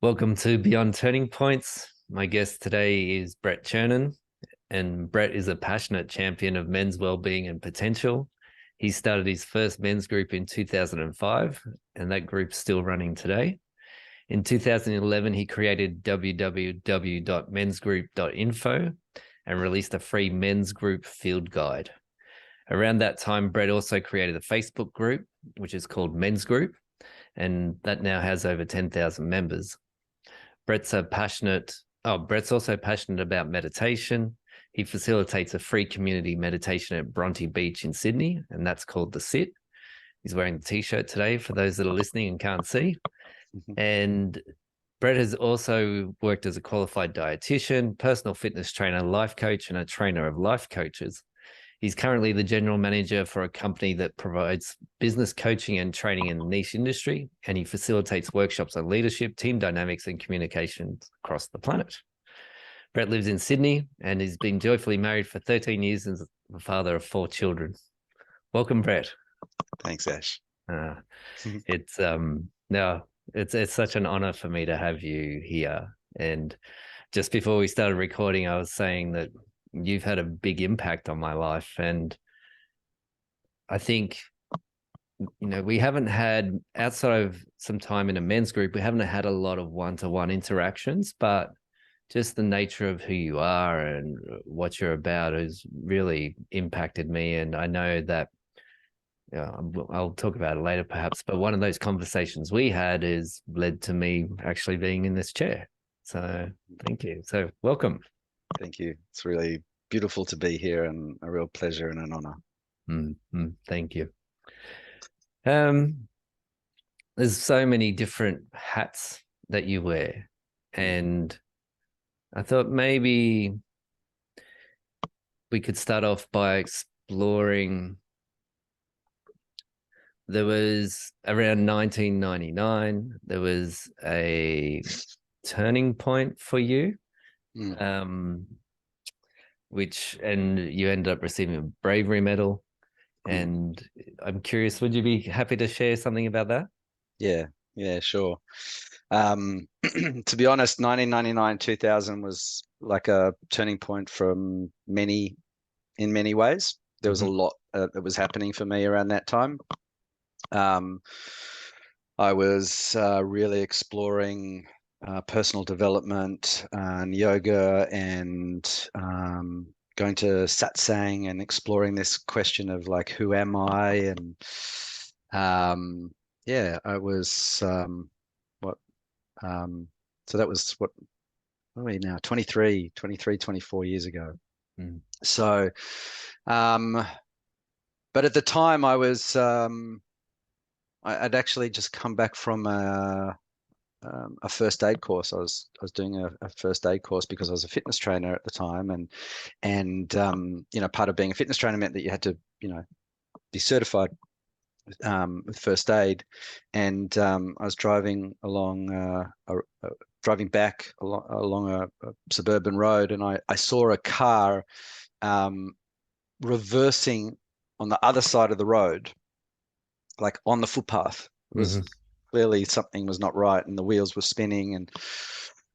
Welcome to Beyond Turning Points. My guest today is Brett Churnin, and Brett is a passionate champion of men's well-being and potential. He started his first men's group in 2005, and that group's still running today. In 2011, he created www.mensgroup.info and released a free men's group field guide. Around that time, Brett also created a Facebook group, which is called Men's Group, and that now has over 10,000 members. Brett's also passionate about meditation. He facilitates a free community meditation at Bronte Beach in Sydney, and that's called The Sit. He's wearing the t-shirt today for those that are listening and can't see. And Brett has also worked as a qualified dietitian, personal fitness trainer, life coach, and a trainer of life coaches. He's currently the general manager for a company that provides business coaching and training in the niche industry, and he facilitates workshops on leadership, team dynamics, and communications across the planet. Brett lives in Sydney and has been joyfully married for 13 years and is the father of 4 children. Welcome, Brett. Thanks, Ash. It's such an honor for me to have you here. And just before we started recording, I was saying that you've had a big impact on my life. And I think, we haven't had, outside of some time in a men's group, we haven't had a lot of one-to-one interactions, but just the nature of who you are and what you're about has really impacted me. And I know that, I'll talk about it later perhaps, but one of those conversations we had is led to me actually being in this chair. So thank you. So welcome. Thank you. It's really beautiful to be here and a real pleasure and an honor. Thank you. There's so many different hats that you wear, and I thought maybe we could start off by exploring. There was around 1999, there was a turning point for you. And you ended up receiving a bravery medal. And I'm curious, would you be happy to share something about that? Yeah, sure. To be honest, 1999, 2000 was like a turning point in many ways. There was a lot that was happening for me around that time. I was really exploring personal development and yoga and going to satsang and exploring this question of like, who am I? And I was so that was what are we now? 23, 24 years ago. So, but at the time I was, I'd actually just come back from a first aid course. I was doing a first aid course because I was a fitness trainer at the time, and part of being a fitness trainer meant that you had to be certified with first aid. And I was driving back along a suburban road, and I saw a car reversing on the other side of the road, like on the footpath. It was clearly something was not right, and the wheels were spinning, and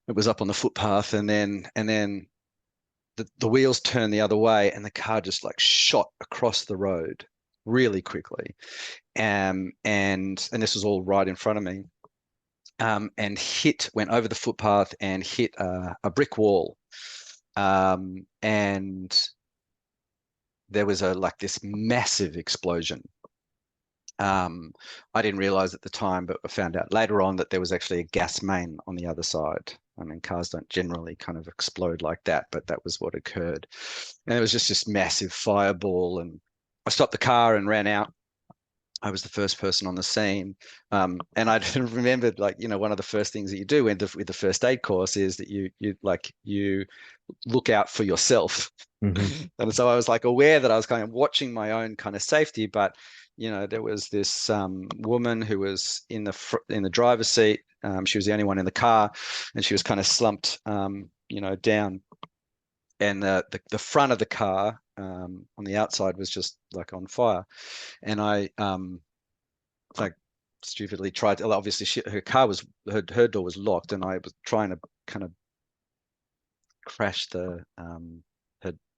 it was up on the footpath. And then the wheels turned the other way, and the car just like shot across the road really quickly. And this was all right in front of me. And went over the footpath and hit a brick wall. And there was this massive explosion. I didn't realize at the time, but I found out later on that there was actually a gas main on the other side. I mean, cars don't generally kind of explode like that, but that was what occurred. And it was just this massive fireball. And I stopped the car and ran out. I was the first person on the scene. And I remembered, one of the first things that you do with the first aid course is that you look out for yourself. And so I was aware that I was kind of watching my own kind of safety, but there was this woman who was in the driver's seat. She was the only one in the car, and she was kind of slumped, down. And the front of the car on the outside was just on fire. And I stupidly tried to, obviously her car was, her door was locked, and I was trying to kind of crash the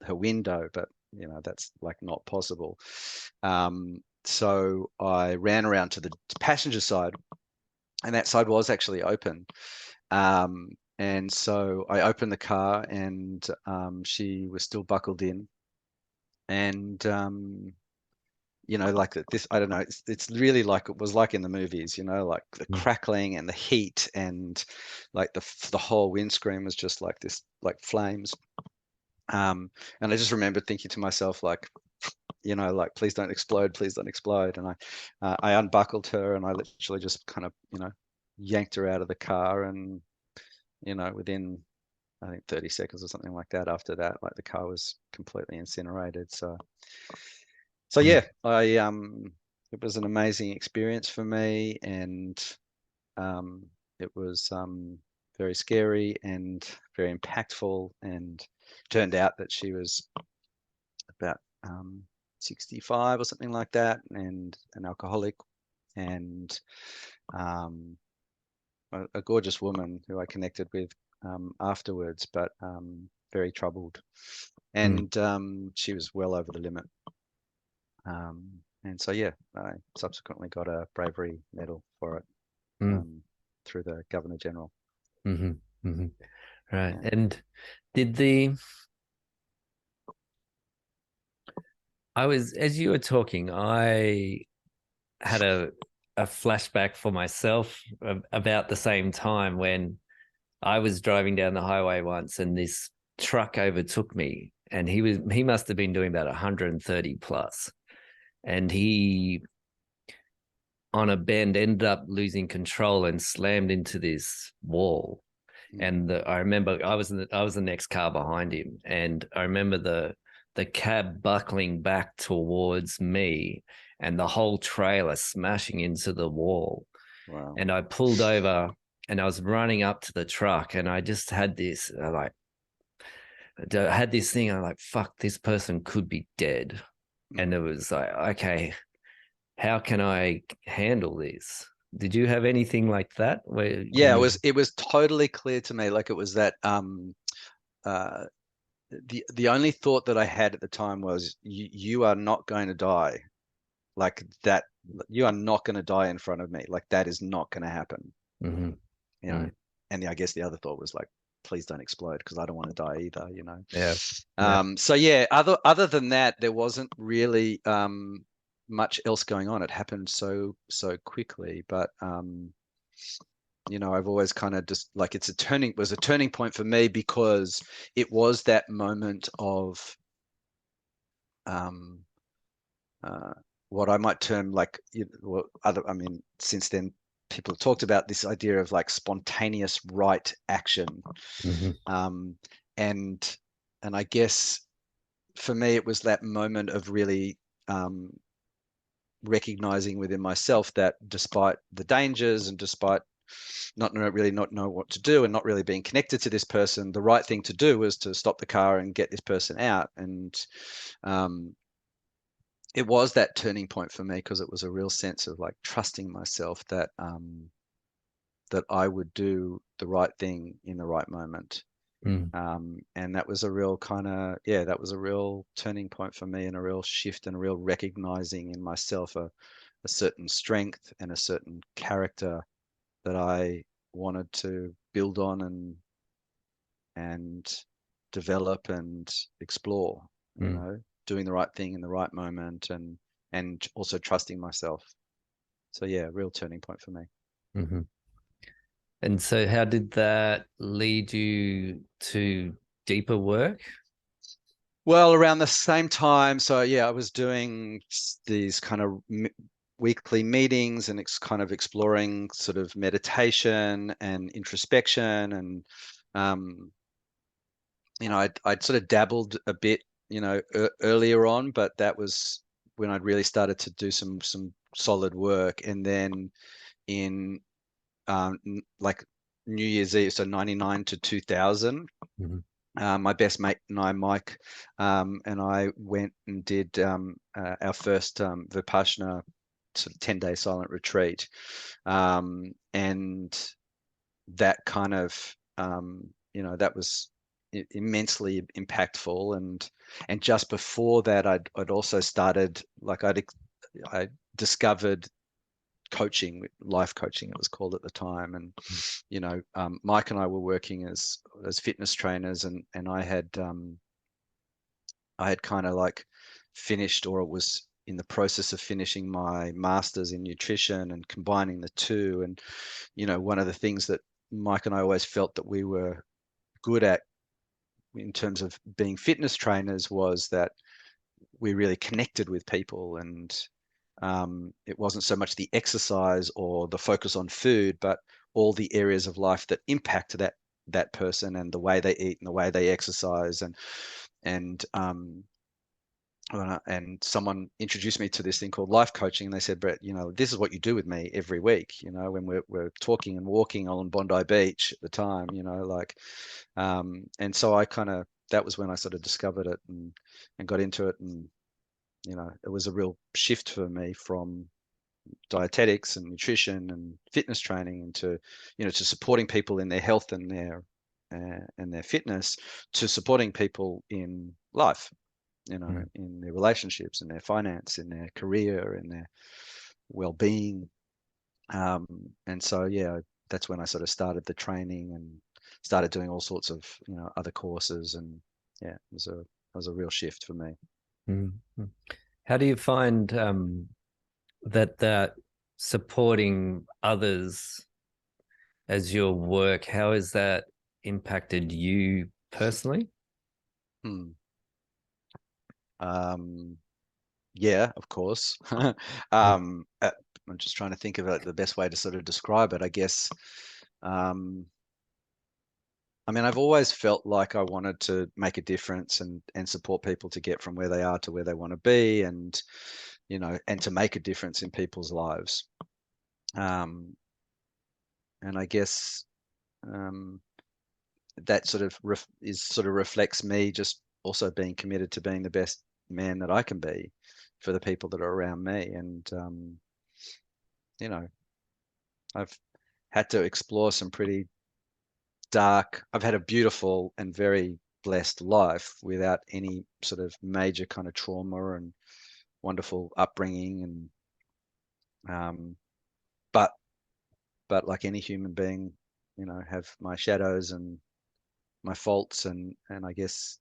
her window, but that's like not possible. So I ran around to the passenger side, and that side was actually open. And so I opened the car, and she was still buckled in, and like this, I don't know, it's really like it was like in the movies, like the crackling and the heat, and like the whole windscreen was just like this, like flames. And I just remember thinking to myself, like, like, please don't explode, please don't explode. And I unbuckled her, and I literally just kind of, yanked her out of the car, and within, I think, 30 seconds or something like that, after that, like, the car was completely incinerated. So yeah, it was an amazing experience for me, and it was very scary and very impactful, and turned out that she was about 65 or something like that, and an alcoholic, and a gorgeous woman who I connected with afterwards, but very troubled, and she was well over the limit. And so, yeah, I subsequently got a bravery medal for it through the Governor General. Mm-hmm. Mm-hmm. Right. Yeah. And as you were talking, I had a flashback for myself about the same time when I was driving down the highway once, and this truck overtook me, and he must have been doing about 130 plus, and he on a bend ended up losing control and slammed into this wall. And I remember I was the next car behind him, and I remember the cab buckling back towards me, and the whole trailer smashing into the wall. Wow. And I pulled over, and I was running up to the truck, and I just had this thing. I'm like, fuck, this person could be dead. And it was like, okay, how can I handle this? Did you have anything like that? Yeah, it was totally clear to me. Like, it was that the only thought that I had at the time was, you are not going to die. Like that, you are not going to die in front of me. Like, that is not going to happen. Mm-hmm. And I guess the other thought was like, please don't explode, because I don't want to die either, Yeah. So yeah, other than that, there wasn't really much else going on. It happened so quickly, but I've always kind of just, like, it was a turning point for me, because it was that moment of what I might term, like, I mean, since then people have talked about this idea of like spontaneous right action. Mm-hmm. And I guess for me it was that moment of really recognizing within myself that, despite the dangers, and despite not know what to do, and not really being connected to this person, the right thing to do was to stop the car and get this person out. And it was that turning point for me, because it was a real sense of like trusting myself that that I would do the right thing in the right moment. And that was a real that was a real turning point for me, and a real shift, and a real recognizing in myself a certain strength and a certain character that I wanted to build on, and develop and explore, doing the right thing in the right moment, and also trusting myself. So yeah, real turning point for me. Mm-hmm. And so how did that lead you to deeper work? Well, around the same time, so yeah, I was doing these kind of weekly meetings, and it's kind of exploring sort of meditation and introspection, and I'd sort of dabbled a bit, earlier on, but that was when I'd really started to do some solid work. And then in like New Year's Eve, so 99 to 2000, my best mate and I, Mike, and I went and did our first Vipassana sort of 10-day silent retreat. And that kind of, that was immensely impactful. And just before that, I'd also started, like I discovered coaching, life coaching it was called at the time. And Mike and I were working as fitness trainers, and I had kind of like finished, or it was in the process of finishing, my master's in nutrition and combining the two. And one of the things that Mike and I always felt that we were good at in terms of being fitness trainers was that we really connected with people. And it wasn't so much the exercise or the focus on food, but all the areas of life that impact that person, and the way they eat and the way they exercise. And someone introduced me to this thing called life coaching, and they said, Brett, this is what you do with me every week, when we're talking and walking on Bondi Beach at the time, and so I kind of, that was when I sort of discovered it and got into it. And it was a real shift for me from dietetics and nutrition and fitness training into, to supporting people in their health and their fitness, to supporting people in life, in their relationships, in their finance, in their career, in their well-being. And so, yeah, that's when I sort of started the training and started doing all sorts of, other courses. And yeah, it was a real shift for me. Mm-hmm. How do you find that supporting others as your work, how has that impacted you personally? Yeah, of course. I'm just trying to think of the best way to sort of describe it, I guess. I mean, I've always felt like I wanted to make a difference and support people to get from where they are to where they want to be, and and to make a difference in people's lives. And I guess that sort of reflects me just also being committed to being the best man that I can be for the people that are around me. And I've had to explore some pretty dark. I've had a beautiful and very blessed life without any sort of major kind of trauma and wonderful upbringing. And but like any human being, have my shadows and my faults. And I guess,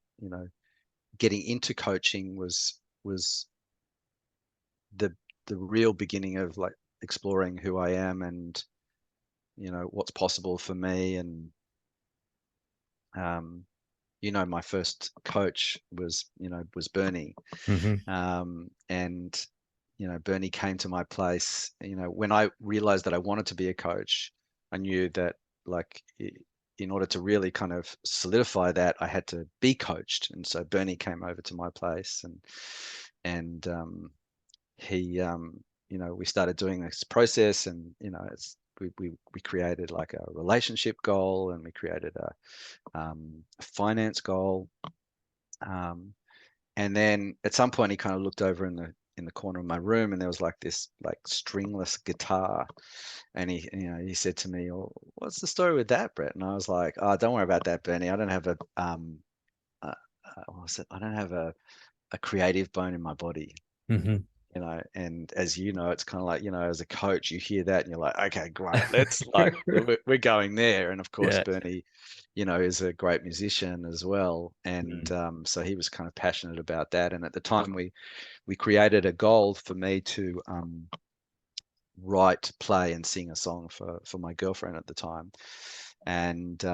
getting into coaching was the real beginning of like exploring who I am, and what's possible for me. And my first coach was Bernie. Mm-hmm. And Bernie came to my place. When I realized that I wanted to be a coach, I knew that, like, in order to really kind of solidify that, I had to be coached. And so Bernie came over to my place, and he, we started doing this process. And we created like a relationship goal, and we created a finance goal. And then at some point, he kind of looked over in the corner of my room, and there was like this like stringless guitar. And he said to me, "Oh, what's the story with that, Brett?" And I was like, "Oh, don't worry about that, Bernie. I don't have what was it? I don't have a creative bone in my body." Mm-hmm. And as you know, it's kind of like, as a coach, you hear that and you're like, okay, great, let's like, we're going there. And of course, Yeah. Bernie, is a great musician as well. And Mm. so he was kind of passionate about that. And at the time, we created a goal for me to write, play, and sing a song for my girlfriend at the time. And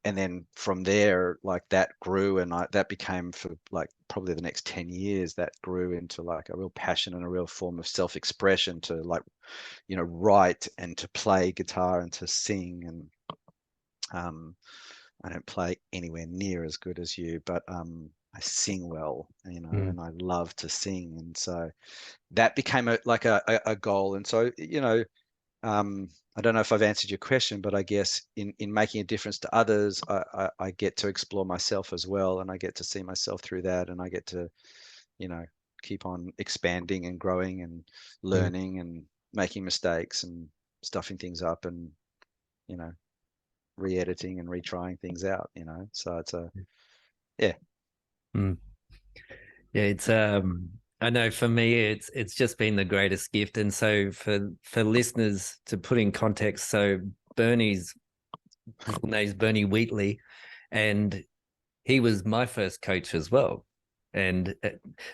and then from there, like, that grew, and that became, for like probably the next 10 years, that grew into like a real passion and a real form of self-expression, to like, write and to play guitar and to sing. And I don't play anywhere near as good as you, but I sing well, Mm. and I love to sing. And so that became a goal. And so, I don't know if I've answered your question, but I guess in making a difference to others, I get to explore myself as well, and I get to see myself through that, and I get to, you know, keep on expanding and growing and Mm. learning and making mistakes and stuffing things up and, you know, re-editing and retrying things out, you know. So it's yeah. Mm. Yeah, it's I know for me it's just been the greatest gift. And so for listeners, to put in context, so Bernie's full name's Bernie Wheatley, and he was my first coach as well. And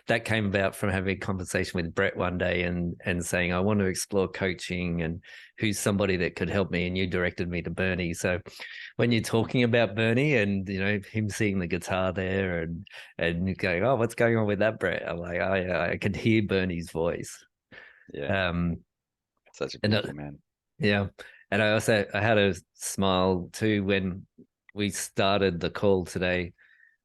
that came about from having a conversation with Brett one day and saying, I want to explore coaching and who's somebody that could help me. And you directed me to Bernie. So when you're talking about Bernie and, you know, him seeing the guitar there and going, oh, what's going on with that, Brett? I'm like, I could hear Bernie's voice. Yeah. Um, Such a and beautiful man. yeah. And I had a smile too when we started the call today.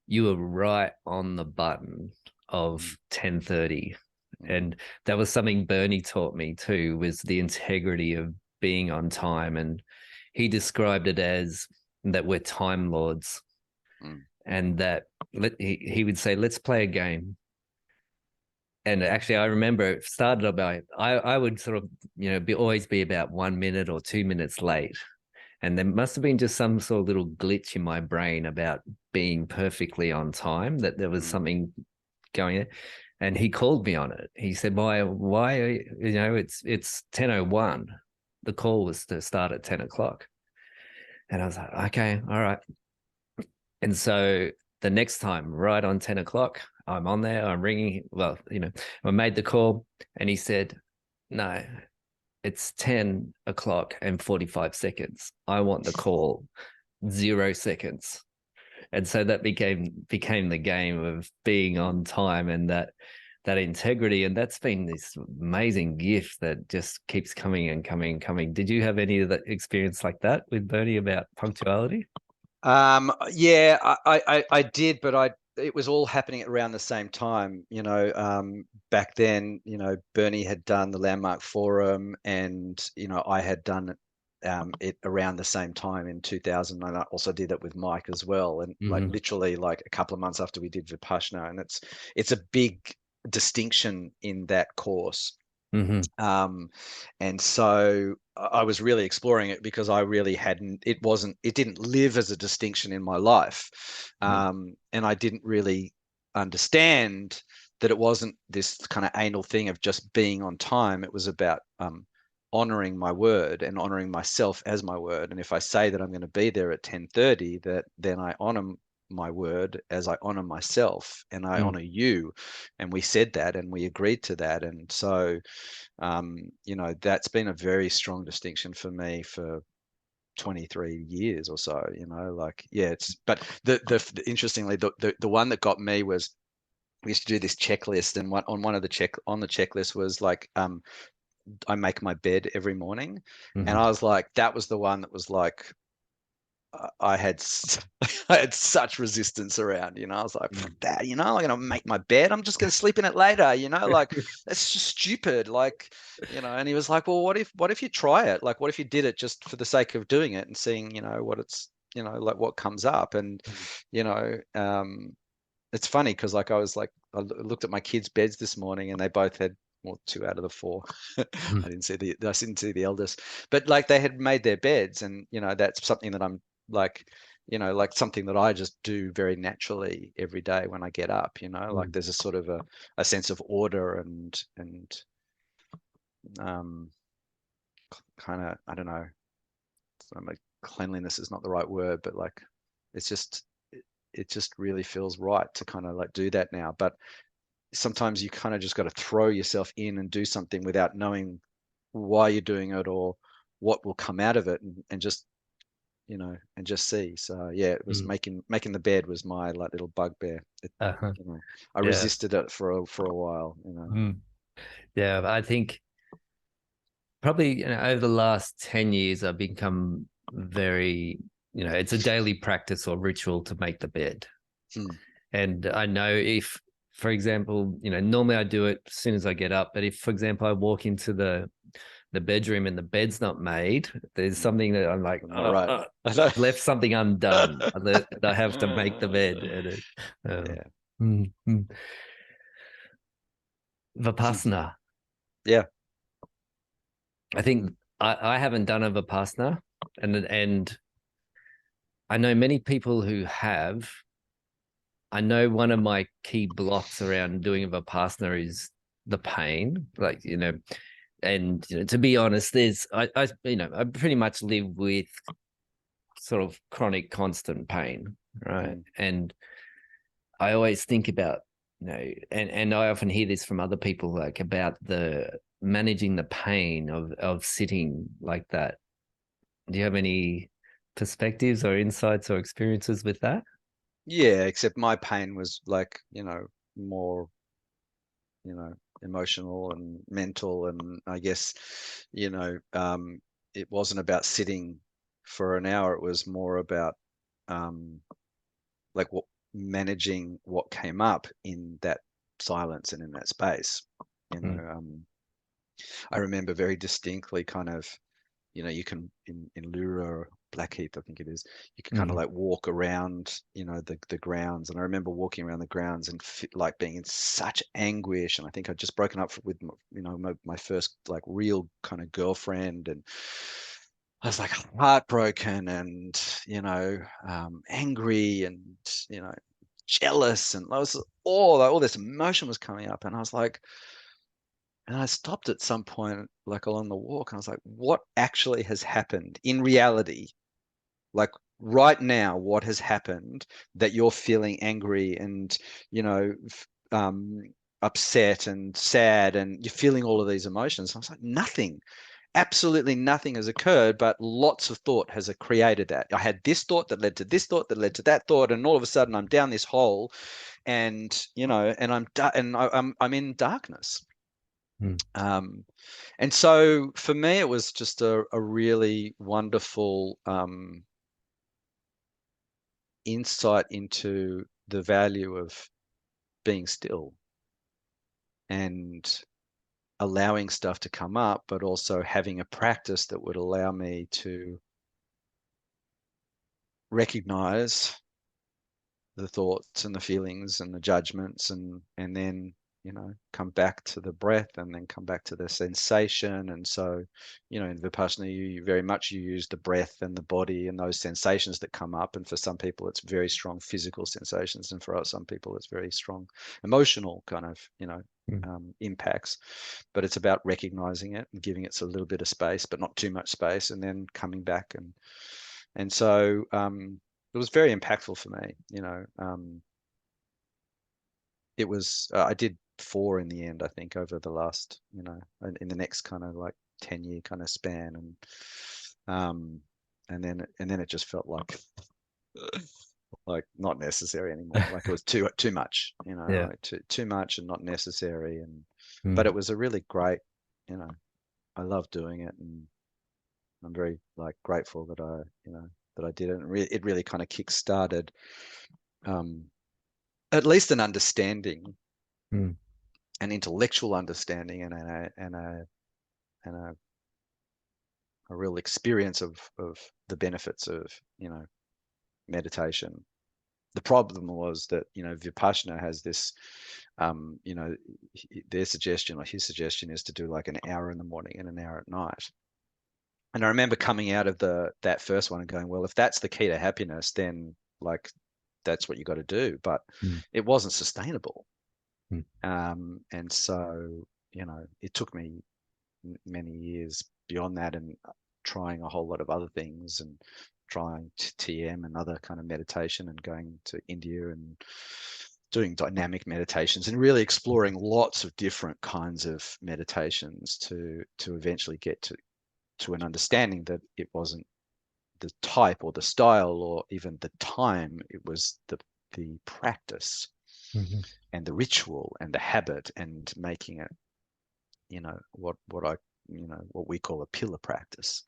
You were right on the button Mm, of 10:30. mm, And that was something Bernie taught me too, was the integrity of being on time. And he described it as that we're time lords, mm, and that he would say, let's play a game. And actually, I remember it started about, I would sort of, you know, always be about 1 minute or 2 minutes late. And there must have been just some sort of little glitch in my brain about being perfectly on time, that there was mm, something going on. And he called me on it. He said, why, you know, it's 10:01. The call was to start at 10 o'clock. And I was like, okay, all right. And so the next time, right on 10 o'clock, I'm on there, I'm ringing. Well, you know, I made the call and he said, no, it's 10 o'clock and 45 seconds. I want the call 0 seconds. And so that became the game of being mm. on time, and that integrity. And that's been this amazing gift that just keeps coming and coming and coming. Did you have any of that experience like that with Bernie about punctuality? Yeah, I did, but it was all happening around the same time. You know, back then, you know, Bernie had done the Landmark Forum, and you know, I had done it around the same time in 2000, and I also did that with Mike as well. And like Mm-hmm. literally, like a couple of months after we did Vipassana, and it's a big distinction in that course. Mm-hmm. And so I was really exploring it because I really it didn't live as a distinction in my life. And I didn't really understand that it wasn't this kind of anal thing of just being on time. It was about honoring my word and honoring myself as my word. And if I say that I'm going to be there at 10:30, that then I honor my word as I honor myself and I honor you. And we said that and we agreed to that. And so you know, that's been a very strong distinction for me for 23 years or so, you know, like, yeah, but interestingly, the one that got me was we used to do this checklist, and on the checklist was like, I make my bed every morning. And Mm-hmm. I was like, that was the one that was like, I had I had such resistance around, you know. I was like, fuck that, you know, I'm gonna make my bed. I'm just gonna sleep in it later, you know, like that's just stupid. Like, you know, and he was like, well, what if you try it? Like, what if you did it just for the sake of doing it and seeing, you know, what it's, you know, like what comes up. And, you know, it's funny because like I looked at my kids' beds this morning and they both had, well, two out of the four. I didn't see the eldest, but like they had made their beds, and you know that's something that I'm like, you know, like something that I just do very naturally every day when I get up. You know, like there's a sort of a sense of order and um, kind of, I don't know, like cleanliness is not the right word, but like it's just it just really feels right to kind of like do that now. But sometimes you kind of just got to throw yourself in and do something without knowing why you're doing it or what will come out of it, and just, you know, and just see. So yeah, it was making the bed was my like little bugbear. Uh-huh. You know, I Yeah. resisted it for a while, you know. Mm. Yeah. I think probably, you know, over the last 10 years, I've become very, you know, it's a daily practice or ritual to make the bed. Hmm. And I know if, for example, you know, normally I do it as soon as I get up, but if, for example, I walk into the bedroom and the bed's not made, there's something that I'm like, All right. I've left something undone. I have to make the bed. And Yeah. mm, mm. Vipassana. Yeah. I think I haven't done a Vipassana, and I know many people who have. I know one of my key blocks around doing a Vipassana is the pain, like, and to be honest, I pretty much live with sort of chronic constant pain, right? And I always think about, and I often hear this from other people, like about the managing the pain of sitting like that. Do you have any perspectives or insights or experiences with that? Yeah, except my pain was like, more, emotional and mental. And I guess, it wasn't about sitting for an hour. It was more about um, like managing what came up in that silence and in that space. You know, Mm, I remember very distinctly kind of, you can in Lura or Blackheath, I think it is, you can kind of mhm, like walk around, the grounds. And I remember walking around the grounds and like being in such anguish. And I think I'd just broken up with, my first like real kind of girlfriend. And I was like heartbroken and, angry and, jealous. And I was all this emotion was coming up. And I was like, and I stopped at some point, like along the walk, and I was like, what actually has happened in reality? Like right now, what has happened that you're feeling angry and, you know, upset and sad and you're feeling all of these emotions? I was like, nothing, absolutely nothing has occurred, but lots of thought has created that. I had this thought that led to this thought that led to that thought, and all of a sudden I'm down this hole, and and I'm in darkness. mm, Um, and so for me, it was just a really wonderful insight into the value of being still and allowing stuff to come up, but also having a practice that would allow me to recognize the thoughts and the feelings and the judgments, and then come back to the breath and then come back to the sensation. And so in Vipassana, you very much you use the breath and the body and those sensations that come up. And for some people it's very strong physical sensations, and for some people it's very strong emotional kind of mm, impacts. But it's about recognizing it and giving it a little bit of space, but not too much space, and then coming back. And so it was very impactful for me. It was I did 4 in the end, I think, over the last in the next kind of like 10-year kind of span. Um and then it just felt like not necessary anymore. Like it was too much, yeah. like too much and not necessary. And but it Mm, was a really great, I love doing it, and I'm very like grateful that I did it. And it really kind of kick-started um, at least an understanding, mm, an intellectual understanding, and a real experience of the benefits of meditation. The problem was that Vipassana has this their suggestion, or his suggestion, is to do like an hour in the morning and an hour at night. And I remember coming out of that first one and going, well, if that's the key to happiness, then like that's what you got to do. But mm, it wasn't sustainable. mm, And so, it took me many years beyond that, and trying a whole lot of other things, and trying TM and other kind of meditation, and going to India and doing dynamic meditations, and really exploring lots of different kinds of meditations to eventually get to an understanding that it wasn't the type or the style or even the time. It was the practice mhm, and the ritual and the habit, and making it what we call a pillar practice,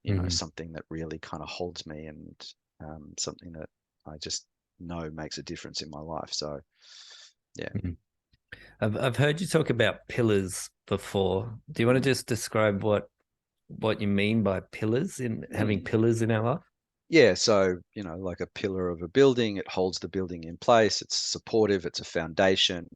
mhm, something that really kind of holds me, and something that I just know makes a difference in my life. So yeah. mhm. I've heard you talk about pillars before. Do you want to Mm. just describe what you mean by pillars, in having Mm. pillars in our life? Yeah, so, like a pillar of a building, it holds the building in place, it's supportive, it's a foundation.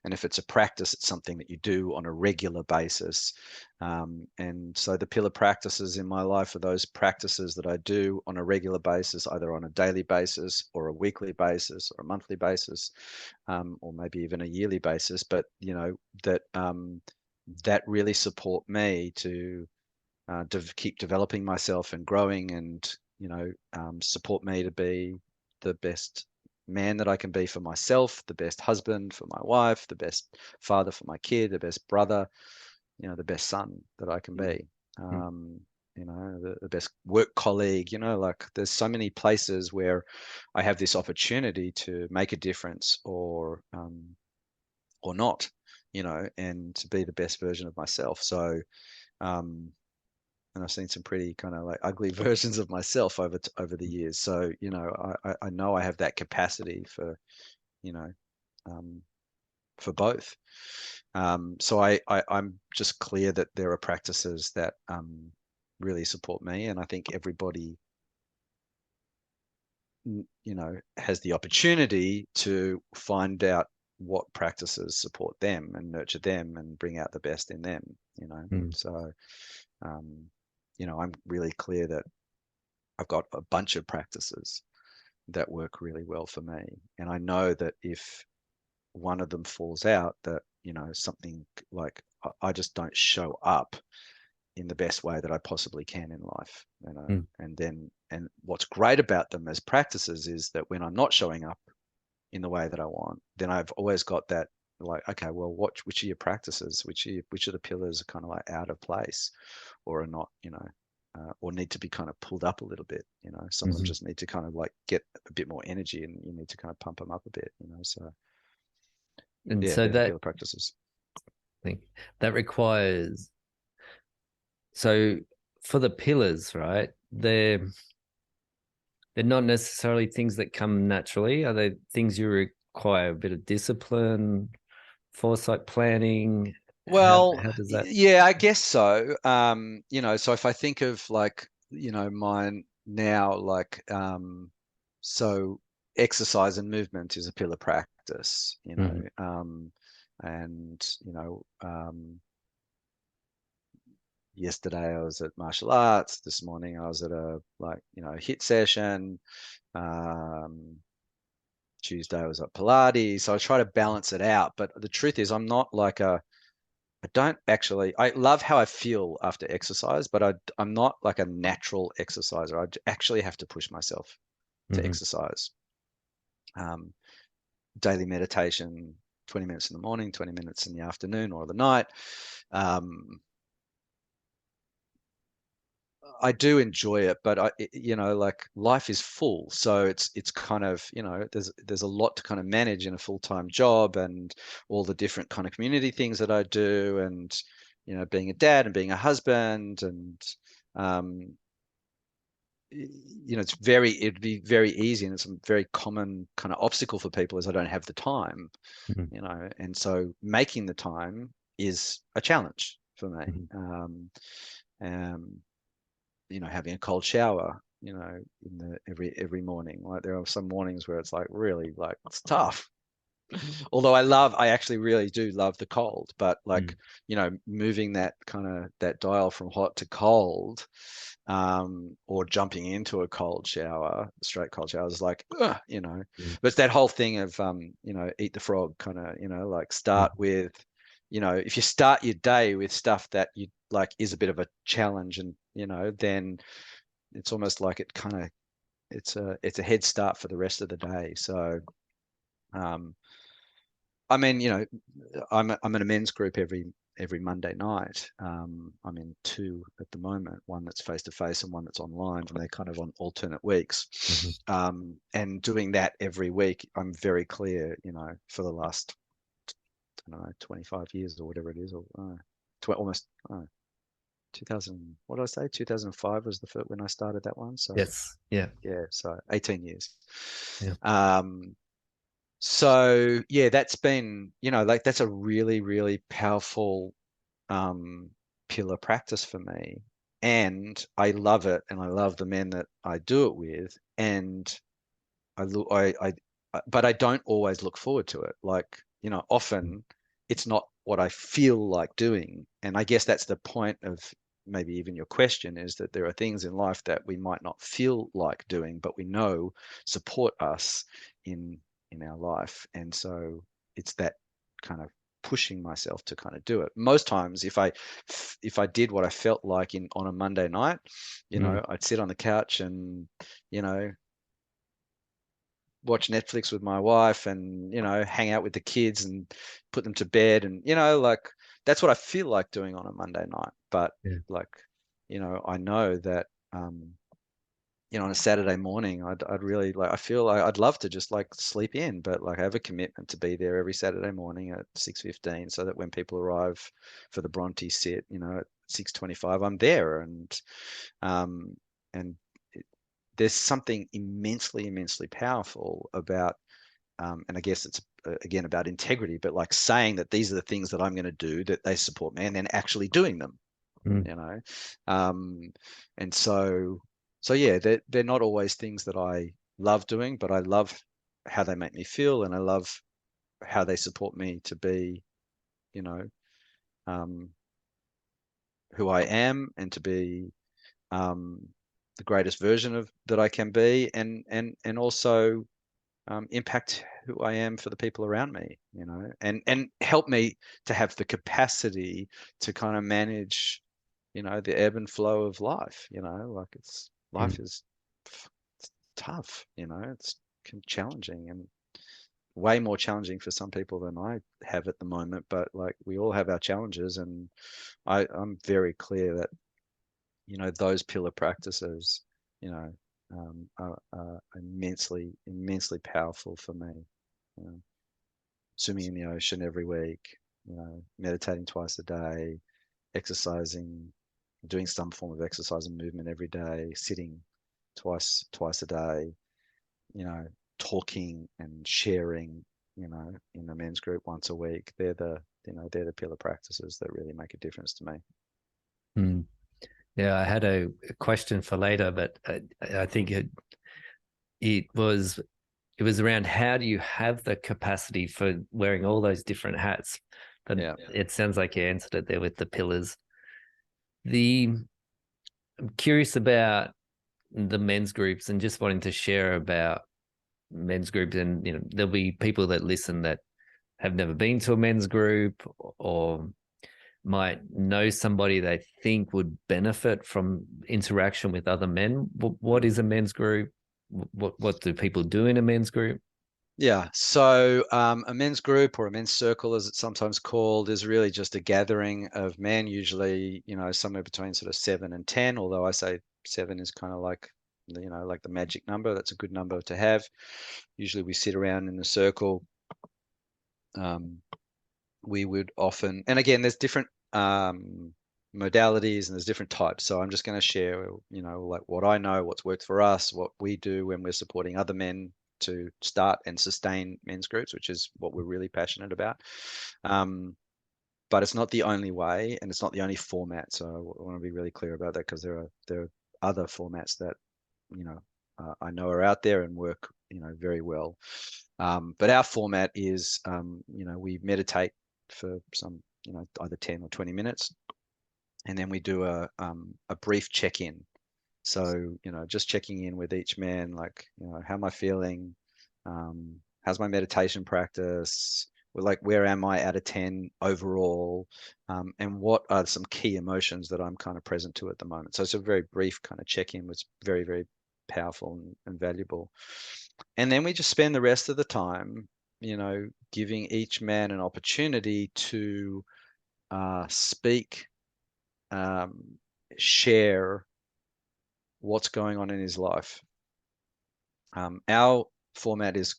And if it's a practice, it's something that you do on a regular basis. And so the pillar practices in my life are those practices that I do on a regular basis, either on a daily basis or a weekly basis or a monthly basis, or maybe even a yearly basis, but, that really support me to keep developing myself and growing, and support me to be the best man that I can be for myself, the best husband for my wife, the best father for my kid, the best brother, the best son that I can be. Mm. The best work colleague. Like there's so many places where I have this opportunity to make a difference, or not, and to be the best version of myself. So um, and I've seen some pretty kind of like ugly versions of myself over the years. So I know I have that capacity for you know um, for both. So I'm just clear that there are practices that really support me, and I think everybody has the opportunity to find out what practices support them and nurture them and bring out the best in them. Mm. So um, I'm really clear that I've got a bunch of practices that work really well for me. And I know that if one of them falls out, that, something like I just don't show up in the best way that I possibly can in life, Mm. and what's great about them as practices is that when I'm not showing up in the way that I want, then I've always got that, like, okay, well, which are your practices, which of the pillars are kind of like out of place or are not, or need to be kind of pulled up a little bit. Some of them Mhm. just need to kind of like get a bit more energy, and you need to kind of pump them up a bit. So And yeah, so they're the that pillar practices. thing that requires, so for the pillars, right? They're not necessarily things that come naturally. Are they things you require a bit of discipline, foresight, planning? How Well, how does that? yeah, I guess so. So if I think of like, mine now, like, so exercise and movement is a pillar practice, Mhm. and, yesterday I was at martial arts. This morning I was at a like, hit session. Um, Tuesday I was at Pilates. So I try to balance it out. But the truth is, I don't actually, I love how I feel after exercise, but I'm not like a natural exerciser. Actually have to push myself to Mhm. exercise. Um, Daily meditation, 20 minutes in the morning, 20 minutes in the afternoon or the night. Um, I do enjoy it, but like life is full, so it's kind of, there's a lot to kind of manage in a full-time job, and all the different kind of community things that I do, and being a dad and being a husband, and um, it'd be very easy, and it's a very common kind of obstacle for people is I don't have the time, Mhm. and so making the time is a challenge for me. Mhm. Um, having a cold shower, in the every morning. Like there are some mornings where it's like really like it's tough. Although I actually really do love the cold, but like, Mm. moving that kind of that dial from hot to cold, or jumping into a cold shower, straight cold shower is like, Mm. but it's that whole thing of, eat the frog kind of, like start Mm. with, if you start your day with stuff that you like is a bit of a challenge, and, then it's almost like it kind of it's a head start for the rest of the day. So um, I mean, I'm in a men's group every Monday night. I'm in two at the moment, one that's face to face and one that's online, and they're kind of on alternate weeks. Mhm. And doing that every week, I'm very clear, for the last, I don't know, 25 years or whatever it is, or almost 2000. What did I say? 2005 was the first when I started that one. So Yes. Yeah. yeah, so 18 years. Yeah. Um, so yeah, that's been, like that's a really, really powerful pillar practice for me. and I love it, and I love the men that I do it with, and but I don't always look forward to it. Like, often it's not what I feel like doing. And I guess that's the point of maybe even your question, is that there are things in life that we might not feel like doing, but we know support us in our life. And so it's that kind of pushing myself to kind of do it. Most times, if I did what I felt like on a Monday night, Mm. I'd sit on the couch and, you know, watch Netflix with my wife and, hang out with the kids and put them to bed. And, like, that's what I feel like doing on a Monday night. But Yeah. like, I know that, on a Saturday morning, I'd really like, I feel like I'd love to just like sleep in, but like I have a commitment to be there every Saturday morning at 6:15, so that when people arrive for the Bronte sit, at 6:25, I'm there. Um, and there's something immensely, immensely powerful about, and I guess it's again about integrity, but like saying that these are the things that I'm going to do, that they support me, and then actually doing them, Mm. you know. Um, and so yeah, they're not always things that I love doing, but I love how they make me feel, and I love how they support me to be, you know, um, who I am, and to be, um, the greatest version of that I can be, and also, impact who I am for the people around me, and help me to have the capacity to kind of manage, the ebb and flow of life. Like, life Mm. is it's tough. It's challenging, and way more challenging for some people than I have at the moment. But like, we all have our challenges, and I'm very clear that, those pillar practices, are immensely, immensely powerful for me. You know, Swimming in the ocean every week, meditating twice a day, exercising, doing some form of exercise and movement every day, sitting twice a day, you know, talking and sharing, in the men's group once a week. They're the pillar practices that really make a difference to me. Mm. Yeah, I had a question for later, but I think it was it was around how do you have the capacity for wearing all those different hats? But Yeah. it sounds like you answered it there with the pillars. I'm curious about the men's groups and just wanting to share about men's groups. And there'll be people that listen that have never been to a men's group, or might know somebody they think would benefit from interaction with other men. What Mm. is a men's group? What do people do in a men's group? Yeah, so, a men's group, or a men's circle, as it's sometimes called, is really just a gathering of men, usually, somewhere between sort of 7 and 10, although I say seven is kind of like, like the magic number. That's a good number to have. Usually we sit around in a circle. Um, we would often, and again, there's different, modalities, and there's different types. So I'm just going to share, like what I know, what's worked for us, what we do when we're supporting other men to start and sustain men's groups, which is what we're really passionate about. Um, but it's not the only way, and it's not the only format. So I want to be really clear about that, because there are other formats that, I know are out there and work, very well. But our format is, we meditate for some, either 10 or 20 minutes, and then we do a brief check-in. So, just checking in with each man, like, how am I feeling? How's my meditation practice? Like, where am I out of 10 overall? And what are some key emotions that I'm kind of present to at the moment? So it's a very brief kind of check-in, which is very, very powerful and valuable. And then we just spend the rest of the time, giving each man an opportunity to, speak, um, share what's going on in his life. Our format is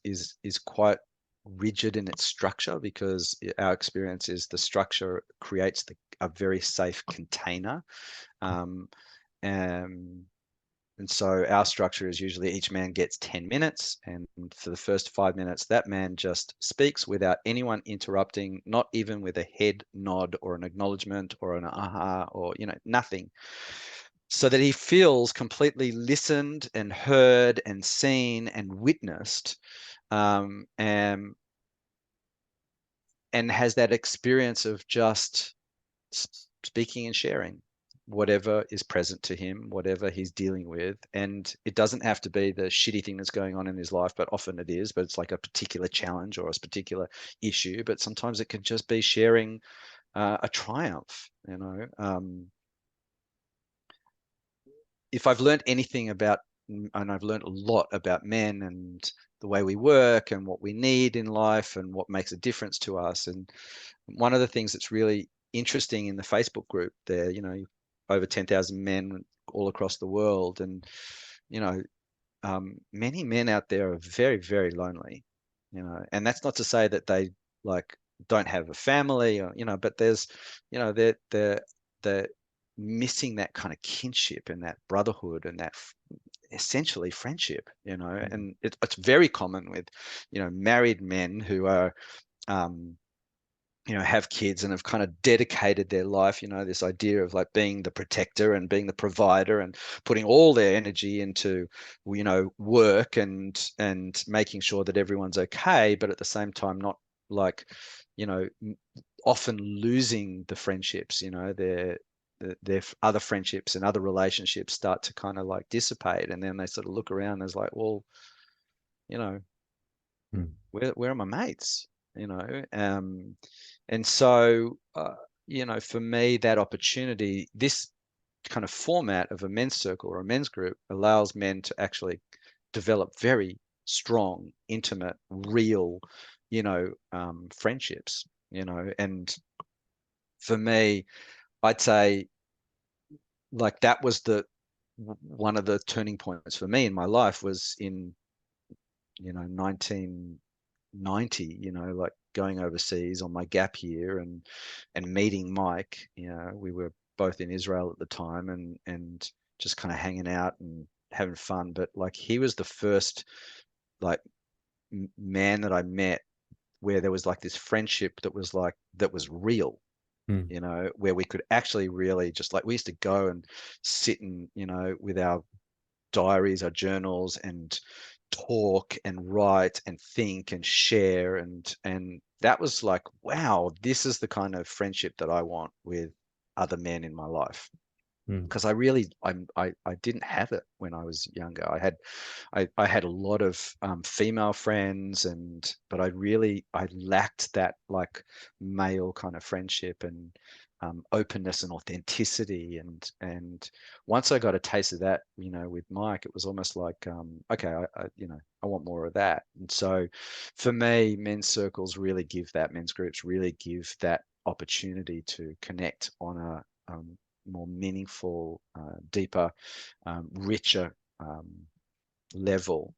quite rigid in its structure, because our experience is the structure creates a very safe container. Um, and, and so our structure is usually each man gets 10 minutes. And for the first 5 minutes, that man just speaks without anyone interrupting, not even with a head nod or an acknowledgement or an aha, or, nothing. so that he feels completely listened and heard and seen and witnessed, um, and and has that experience of just speaking and sharing whatever is present to him, whatever he's dealing with. And it doesn't have to be the shitty thing that's going on in his life, but often it is, but it's like a particular challenge or a particular issue. But sometimes it can just be sharing a triumph, you know. If I've learned anything about, and I've learned a lot about men and the way we work and what we need in life and what makes a difference to us. And one of the things that's really interesting in the Facebook group there, you know, over 10,000 men all across the world. And, you know, many men out there are very, very lonely, you know, and that's not to say that they like don't have a family or, you know, but there's, you know, they're missing that kind of kinship and that brotherhood and that essentially friendship, you know. Mm. And it's very common with, you know, married men who are, um, you know, have kids and have kind of dedicated their life, you know, this idea of like being the protector and being the provider and putting all their energy into, you know, work and making sure that everyone's okay, but at the same time not like, you know, often losing the friendships, you know, their other friendships and other relationships start to kind of like dissipate, and then they sort of look around and it's like, well, you know, Mm. where are my mates, you know. And so you know, for me, that opportunity, this kind of format of a men's circle or a men's group allows men to actually develop very strong, intimate, real, you know, friendships, you know. And for me, I'd say like that was the one of the turning points for me in my life was in, you know, 1990, you know, like going overseas on my gap year and meeting Mike. You know, we were both in Israel at the time and just kind of hanging out and having fun. But like he was the first like man that I met where there was like this friendship that was like that was real, Mm. you know, where we could actually really just like we used to go and sit and, you know, with our diaries, our journals, and talk and write and think and share. And that was like, wow, this is the kind of friendship that I want with other men in my life. Mm. Because I really, I didn't have it when I was younger. I had a lot of female friends, and but I lacked that like male kind of friendship and openness and authenticity. And once I got a taste of that, you know, with Mike, it was almost like okay, you know, I want more of that. And so for me, men's circles really give that, men's groups really give that opportunity to connect on a more meaningful, deeper, richer level.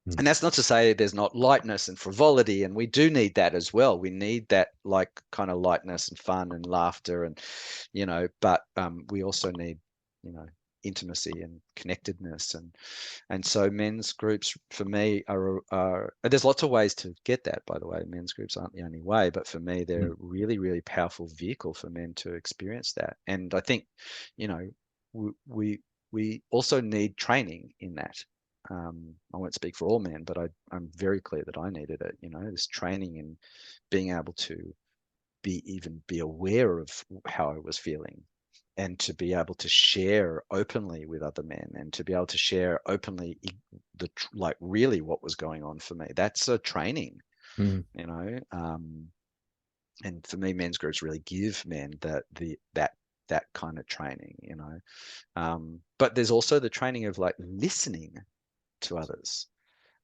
Mm. And that's not to say there's not lightness and frivolity, and we do need that as well. We need that like kind of lightness and fun and laughter, and you know, but we also need, you know, intimacy and connectedness. And so men's groups for me are there's lots of ways to get that, by the way. Men's groups aren't the only way, but for me they're Mm. a really, really powerful vehicle for men to experience that. And I think, you know, we also need training in that. I won't speak for all men, but I'm very clear that I needed it, you know, this training in being able to be aware of how I was feeling, and to be able to share openly with other men, and to be able to share openly like really what was going on for me. That's a training, Mm. you know. And for me, men's groups really give men that kind of training, you know. But there's also the training of like listening to others.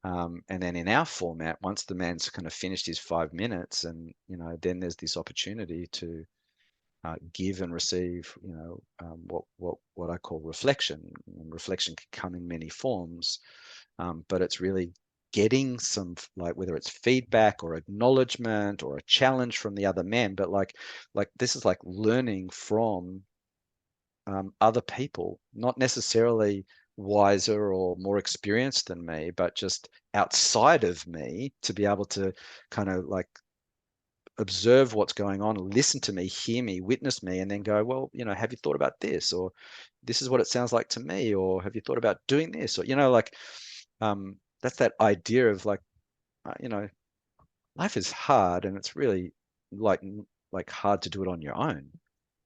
And then in our format, once the man's kind of finished his 5 minutes, and you know, then there's this opportunity to give and receive, you know, what I call reflection. And reflection can come in many forms, but it's really getting some like whether it's feedback or acknowledgement or a challenge from the other men, but like this is like learning from other people, not necessarily wiser or more experienced than me, but just outside of me, to be able to kind of like observe what's going on, listen to me, hear me, witness me, and then go, well, you know, have you thought about this? Or, this is what it sounds like to me, or have you thought about doing this? Or, like, that's that idea of like, life is hard, and it's really like hard to do it on your own.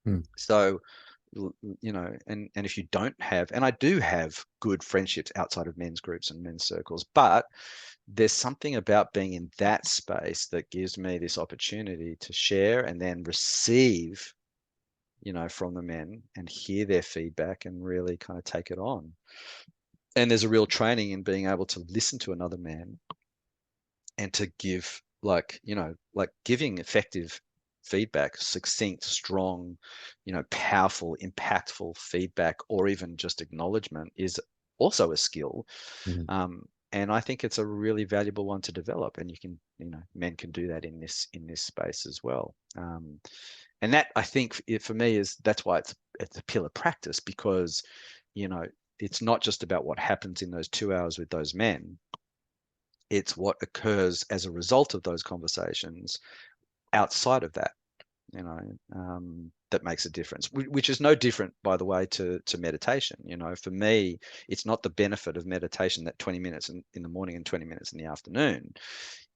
Mm. So, and if you don't have, and I do have good friendships outside of men's groups and men's circles, but there's something about being in that space that gives me this opportunity to share and then receive, from the men and hear their feedback and really kind of take it on. And there's a real training in being able to listen to another man and to give, like, like giving effective feedback, succinct, strong, powerful, impactful feedback, or even just acknowledgement is also a skill. Mm. And I think it's a really valuable one to develop. And you can, men can do that in this space as well. And that, I think, for me, that's why it's a pillar practice, because, it's not just about what happens in those 2 hours with those men. It's what occurs as a result of those conversations outside of that, that makes a difference, which is no different, by the way, to meditation. For me, it's not the benefit of meditation that 20 minutes in the morning and 20 minutes in the afternoon.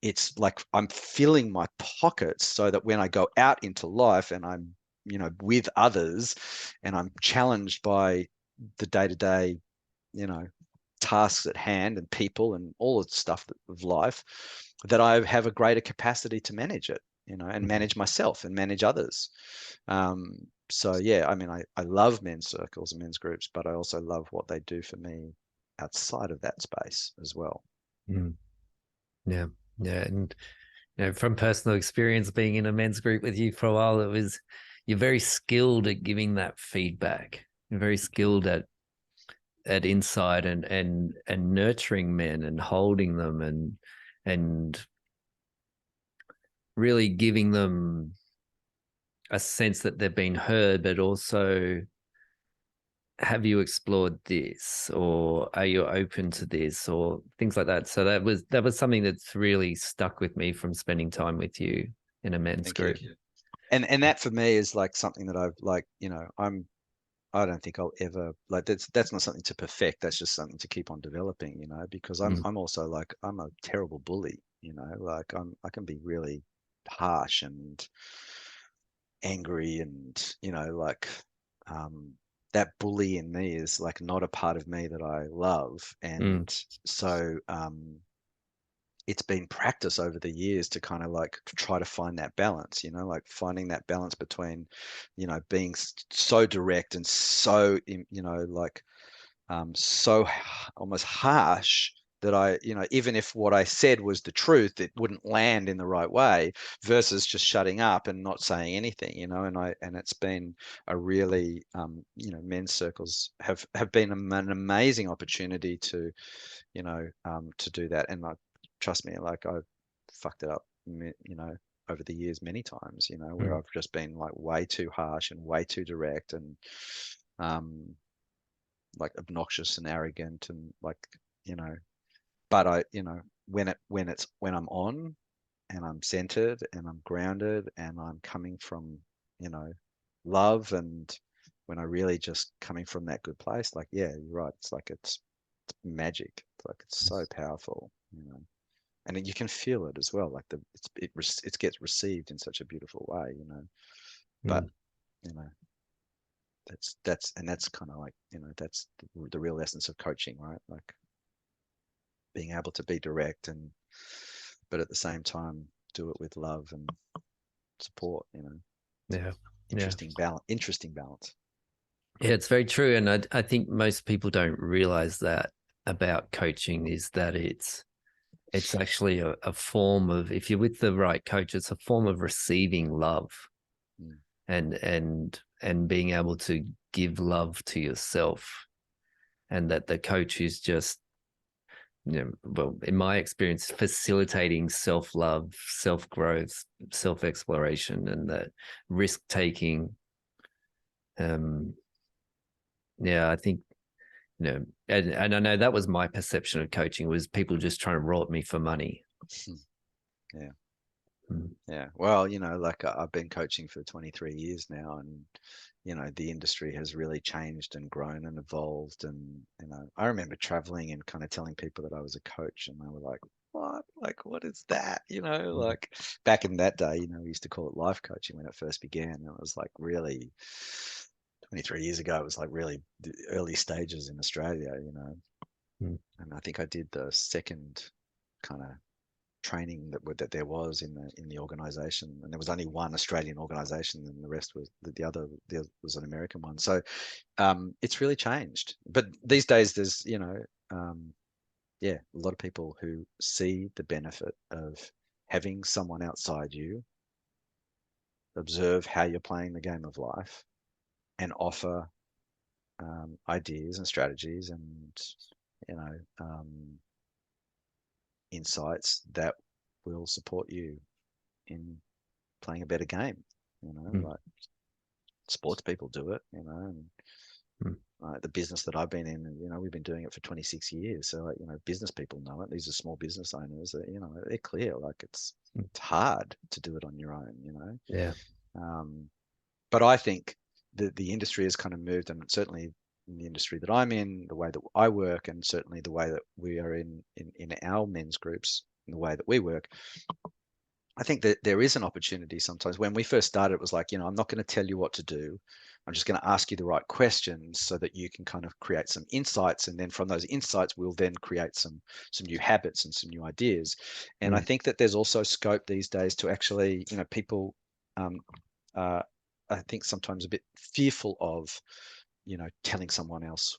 It's like I'm filling my pockets so that when I go out into life and I'm, with others, and I'm challenged by the day-to-day, tasks at hand and people and all the stuff of life, that I have a greater capacity to manage it, and manage myself and manage others. So yeah, I mean, I love men's circles and men's groups, but I also love what they do for me outside of that space as well. Mm. Yeah. Yeah. And from personal experience, being in a men's group with you for a while, you're very skilled at giving that feedback. You're very skilled at insight and nurturing men and holding them and really giving them a sense that they've been heard, but also, have you explored this, or are you open to this, or things like that. So that was something that's really stuck with me from spending time with you in a men's Thank group. you. And that for me is like something that I've like, I don't think I'll ever, like, that's not something to perfect. That's just something to keep on developing, because I'm also like, I'm a terrible bully, like I can be really harsh and angry, and, like, that bully in me is like not a part of me that I love. Mm. And so, it's been practice over the years to kind of like try to find that balance, like finding that balance between, being so direct and so, like, so almost harsh that I, even if what I said was the truth, it wouldn't land in the right way, versus just shutting up and not saying anything, and it's been a really, men's circles have been an amazing opportunity to, to do that. And like, trust me, like I've fucked it up, over the years many times, where I've just been like way too harsh and way too direct and, like obnoxious and arrogant and like, but I, when I'm on and I'm centered and I'm grounded and I'm coming from, love, and when I really just coming from that good place, like, yeah, you're right. It's like, it's magic. It's like, it's so powerful, and then you can feel it as well. Like it gets received in such a beautiful way, but, you know, that's kind of like, that's the real essence of coaching, right? Like being able to be direct but at the same time do it with love and support, Yeah. Yeah. interesting balance. Yeah, it's very true. And I think most people don't realize that about coaching, is that it's actually a form of, if you're with the right coach, it's a form of receiving love, Mm. and being able to give love to yourself. And that the coach is just, well, in my experience, facilitating self-love, self-growth, self-exploration, and that risk-taking. Yeah, I think, and I know that was my perception of coaching, was people just trying to rob me for money. Yeah. Yeah. Well, like I've been coaching for 23 years now, and the industry has really changed and grown and evolved. And I remember traveling and kind of telling people that I was a coach, and they were like, "What? Like, what is that?" Mm. Like back in that day, we used to call it life coaching when it first began. And it was like really 23 years ago. It was like really the early stages in Australia. Mm. And I think I did the second kind of training that there was in the organization, and there was only one Australian organization, and the rest was the other was an American one. So it's really changed. But these days, there's yeah, a lot of people who see the benefit of having someone outside you observe how you're playing the game of life and offer ideas and strategies and you know insights that will support you in playing a better game. Mm. Like sports people do it, and Mm. the business that I've been in, and we've been doing it for 26 years. So like, business people know it. These are small business owners that, they're clear. Like Mm. it's hard to do it on your own. Yeah. Um, but I think the industry has kind of moved, and certainly in the industry that I'm in, the way that I work, and certainly the way that we are in our men's groups, in the way that we work, I think that there is an opportunity sometimes. When we first started, it was like, I'm not going to tell you what to do. I'm just going to ask you the right questions so that you can kind of create some insights. And then from those insights, we'll then create some new habits and some new ideas. And I Mm. think that there's also scope these days to actually, people um, I think sometimes a bit fearful of, telling someone else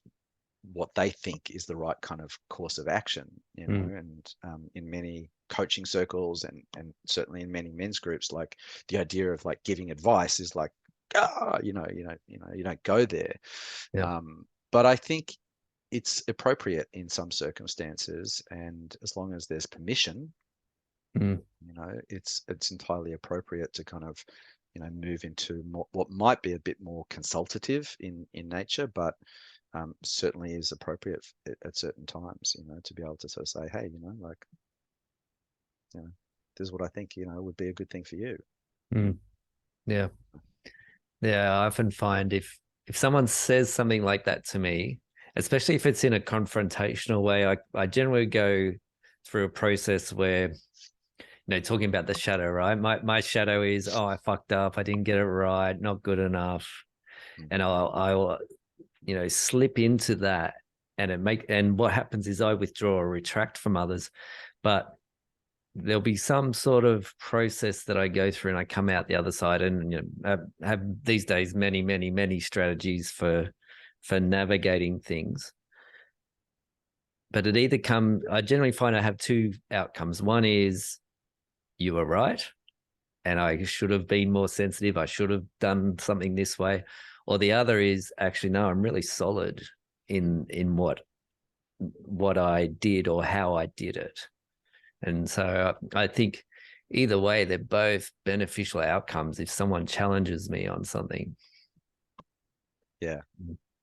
what they think is the right kind of course of action, Mm. and in many coaching circles and certainly in many men's groups, like the idea of like giving advice is like, you don't go there. Yeah. But I think it's appropriate in some circumstances, and as long as there's permission, Mm. it's entirely appropriate to kind of move into more, what might be a bit more consultative in nature, but certainly is appropriate at certain times, to be able to sort of say, hey, like, you know, this is what I think, would be a good thing for you. Mm. Yeah. Yeah. I often find if someone says something like that to me, especially if it's in a confrontational way, I generally go through a process where, talking about the shadow, right? My shadow is, oh, I fucked up, I didn't get it right, not good enough. Mm. And I'll slip into that, and what happens is I withdraw or retract from others. But there'll be some sort of process that I go through, and I come out the other side, and have these days many strategies for navigating things. But I generally find I have two outcomes. One is you were right, and I should have been more sensitive. I should have done something this way. Or the other is actually, no, I'm really solid in what I did or how I did it. And so I think either way, they're both beneficial outcomes if someone challenges me on something. Yeah.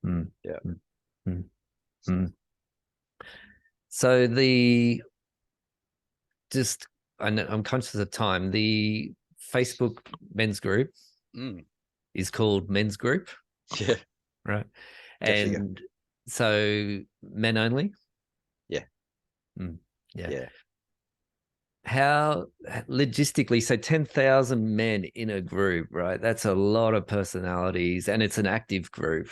Mm, Yeah. mm, mm, mm. So the just I know, I'm conscious of time. The Facebook men's group Mm. is called Men's Group, Yeah. right? Go figure. And so men only. Yeah. Mm, yeah. Yeah. How logistically, so 10,000 men in a group, right? That's a lot of personalities, and it's an active group.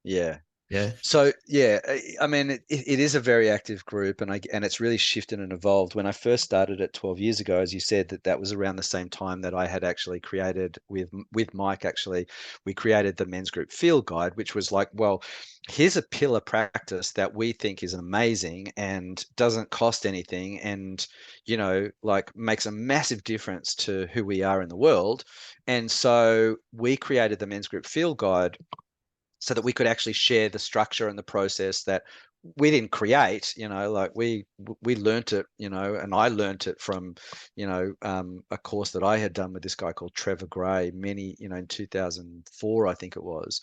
Yeah. Yeah. So yeah, I mean, it is a very active group, and it's really shifted and evolved. When I first started it 12 years ago, as you said, that was around the same time that I had actually created with Mike. Actually, we created the men's group field guide, which was like, well, here's a pillar practice that we think is amazing and doesn't cost anything, and like makes a massive difference to who we are in the world. And so we created the men's group field guide so that we could actually share the structure and the process that we didn't create. Like we learnt it, and I learnt it from, a course that I had done with this guy called Trevor Gray in 2004, I think it was.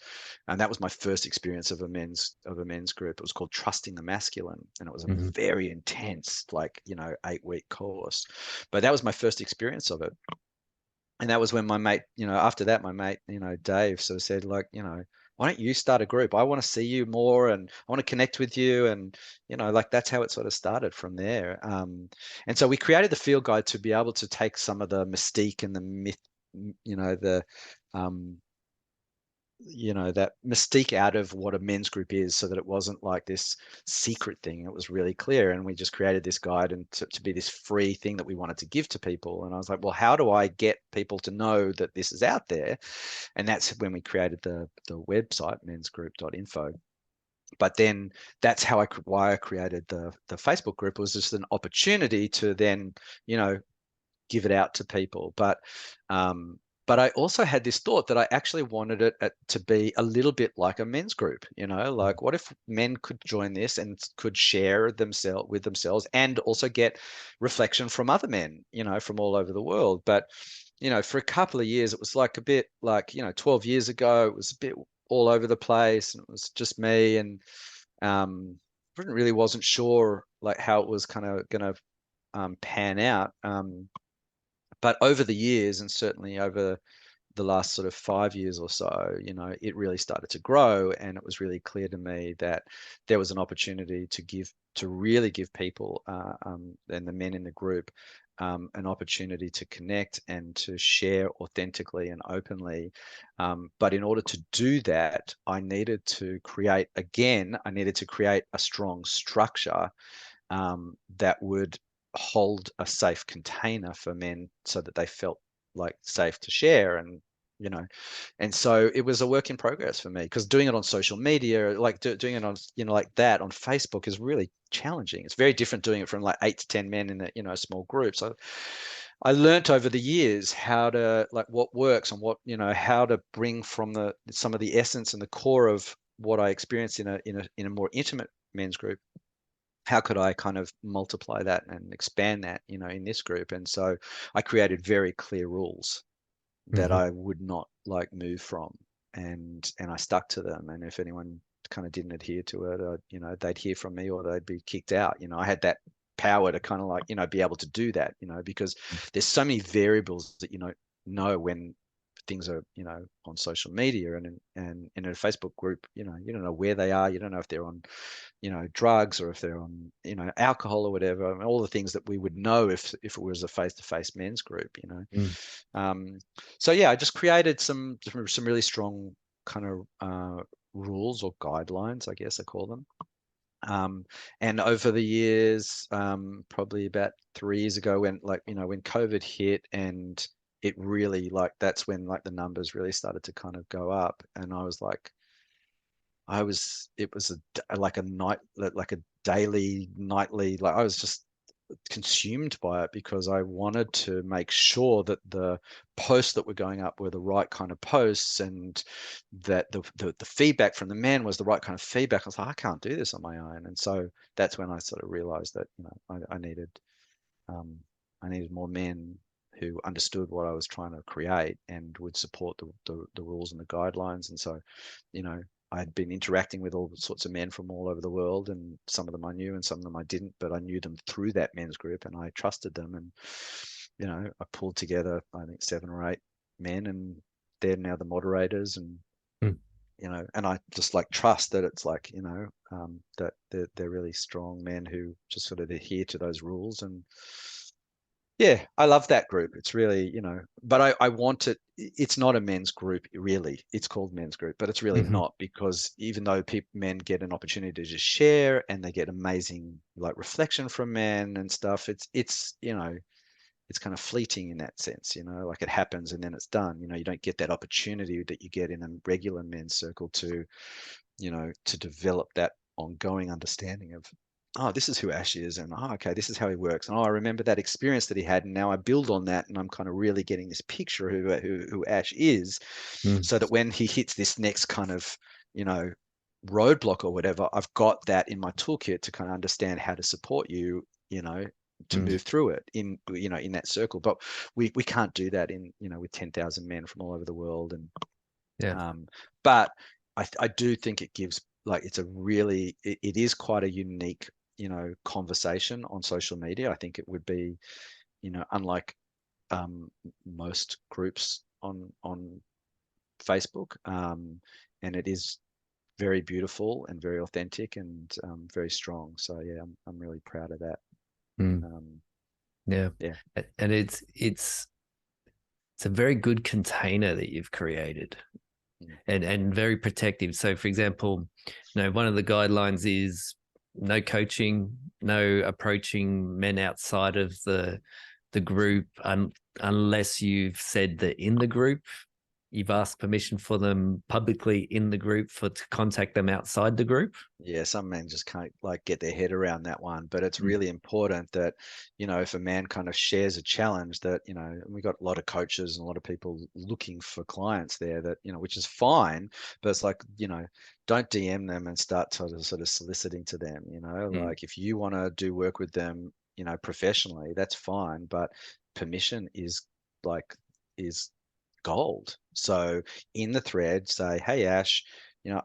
And that was my first experience of a men's group. It was called Trusting the Masculine. And it was a Hmm. very intense, 8-week course. But that was my first experience of it. And that was when my mate, after that, my mate, Dave sort of said, like, why don't you start a group? I want to see you more and I want to connect with you. And, like that's how it sort of started from there. And so we created the field guide to be able to take some of the mystique and the myth, um, that mystique out of what a men's group is, so that it wasn't like this secret thing. It was really clear. And we just created this guide and to be this free thing that we wanted to give to people. And I was like, well, how do I get people to know that this is out there? And that's when we created the website, mensgroup.info. But then that's why I created the Facebook group, was just an opportunity to then, give it out to people. But I also had this thought that I actually wanted it to be a little bit like a men's group. Like what if men could join this and could share themselves and also get reflection from other men, from all over the world. But for a couple of years, it was like a bit like 12 years ago, it was a bit all over the place, and it was just me, and really wasn't sure like how it was kind of going to pan out. But over the years, and certainly over the last sort of 5 years or so, it really started to grow, and it was really clear to me that there was an opportunity to really give people and the men in the group an opportunity to connect and to share authentically and openly. But in order to do that, I needed to create a strong structure that would hold a safe container for men, so that they felt like safe to share. And so it was a work in progress for me, because doing it on social media, like doing it on like that on Facebook, is really challenging. It's very different doing it from like 8 to 10 men in a small group. So I learned over the years how to, like, what works, and what how to bring from some of the essence and the core of what I experienced in a more intimate men's group. How could I kind of multiply that and expand that, in this group? And so I created very clear rules that Hmm. I would not like move from, and I stuck to them. And if anyone kind of didn't adhere to it, they'd hear from me, or they'd be kicked out. I had that power to kind of like, be able to do that, because there's so many variables that you don't know when things are, on social media, and in a Facebook group, you don't know where they are. You don't know if they're on drugs, or if they're on, alcohol or whatever. I mean, all the things that we would know if it was a face-to-face men's group. Mm. Um, so yeah, I just created some really strong kind of rules or guidelines, I guess I call them. And over the years, probably about 3 years ago, when COVID hit, and it really, like, that's when like the numbers really started to kind of go up, and I was like, it was like a night, like a daily, nightly, like I was just consumed by it, because I wanted to make sure that the posts that were going up were the right kind of posts, and that the feedback from the men was the right kind of feedback. I was like, I can't do this on my own. And so that's when I sort of realized that um, I needed more men who understood what I was trying to create and would support the rules and the guidelines. And so, you know, I'd been interacting with all sorts of men from all over the world, and some of them I knew and some of them I didn't, but I knew them through that men's group, and I trusted them. And, I pulled together, I think, 7 or 8 men, and they're now the moderators. And, Mm. and I just like trust that it's like, that they're really strong men who just sort of adhere to those rules. And yeah, I love that group. It's really, but I want it. It's not a men's group, really. It's called men's group, but it's really Hmm. not, because even though men get an opportunity to just share, and they get amazing like reflection from men and stuff, it's kind of fleeting in that sense, like it happens and then it's done. You don't get that opportunity that you get in a regular men's circle to develop that ongoing understanding of, oh, this is who Ash is, and oh, okay, this is how he works, and oh, I remember that experience that he had, and now I build on that, and I'm kind of really getting this picture of who Ash is, Mm. so that when he hits this next kind of, roadblock or whatever, I've got that in my toolkit to kind of understand how to support you, to Mm. move through it in that circle. But we can't do that with 10,000 men from all over the world. And Yeah. but I do think it gives, like, it's a really, it is quite a unique, conversation on social media. I think it would be, unlike most groups on Facebook, and it is very beautiful and very authentic and very strong. So yeah, I'm really proud of that. Mm. Um, Yeah. yeah, And it's a very good container that you've created, mm, and very protective. So for example, one of the guidelines is no coaching, no approaching men outside of the group unless you've said that in the group you've asked permission for them publicly in the group to contact them outside the group. yeah. Some men just can't like get their head around that one, but it's Mm. really important that if a man kind of shares a challenge, that and we got a lot of coaches and a lot of people looking for clients there, that which is fine, but it's like don't DM them and start sort of soliciting to them. Mm. Like, if you want to do work with them, professionally, that's fine, but permission like is gold. So in the thread, say, hey Ash,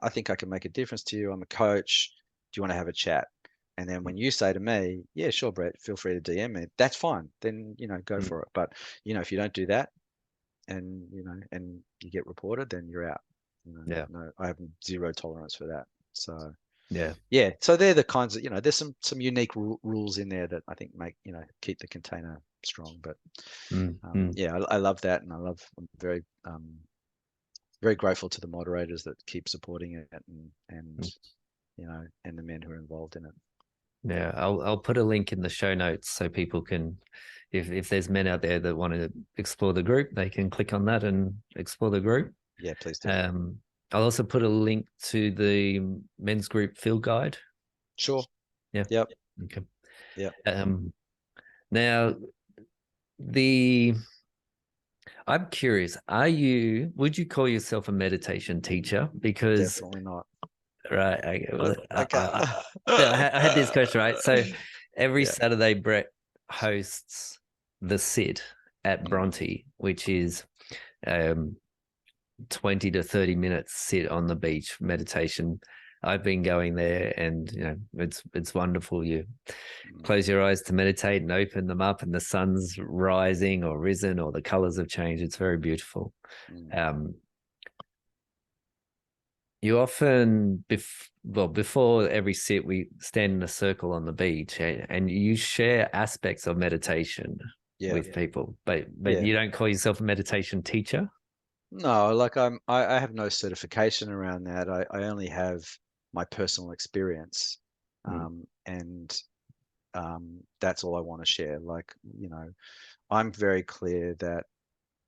I think I can make a difference to you. I'm a coach. Do you want to have a chat? And then when you say to me, yeah, sure, Brett, feel free to DM me, that's fine. Then, go Mm. for it. But, if you don't do that, and you get reported, then you're out. Yeah. No, I have zero tolerance for that. So Yeah. yeah, so they're the kinds of, there's some unique rules in there that I think make, keep the container strong. But Mm. Mm. yeah, I love that. And I'm very grateful to the moderators that keep supporting it, and Mm. and the men who are involved in it. Yeah, I'll put a link in the show notes so people can, if there's men out there that want to explore the group, they can click on that and explore the group. Yeah, please do. Um, I'll also put a link to the men's group field guide. Sure. Yeah. Yep. Okay. Yep. Now I'm curious, would you call yourself a meditation teacher? Because Definitely not. right, Okay. I had this question, right? So every Yeah. Saturday, Brett hosts the sit at Mm, Bronte, which is um, 20 to 30 minutes sit on the beach meditation. I've been going there, and it's wonderful. You mm, close your eyes to meditate and open them up, and the sun's rising or risen, or the colors have changed. It's very beautiful. mm. Um, you often, before every sit, we stand in a circle on the beach, and you share aspects of meditation Yeah. with people, but Yeah. you don't call yourself a meditation teacher. No, like I have no certification around that. I only have my personal experience. Mm. And that's all I want to share. Like, I'm very clear that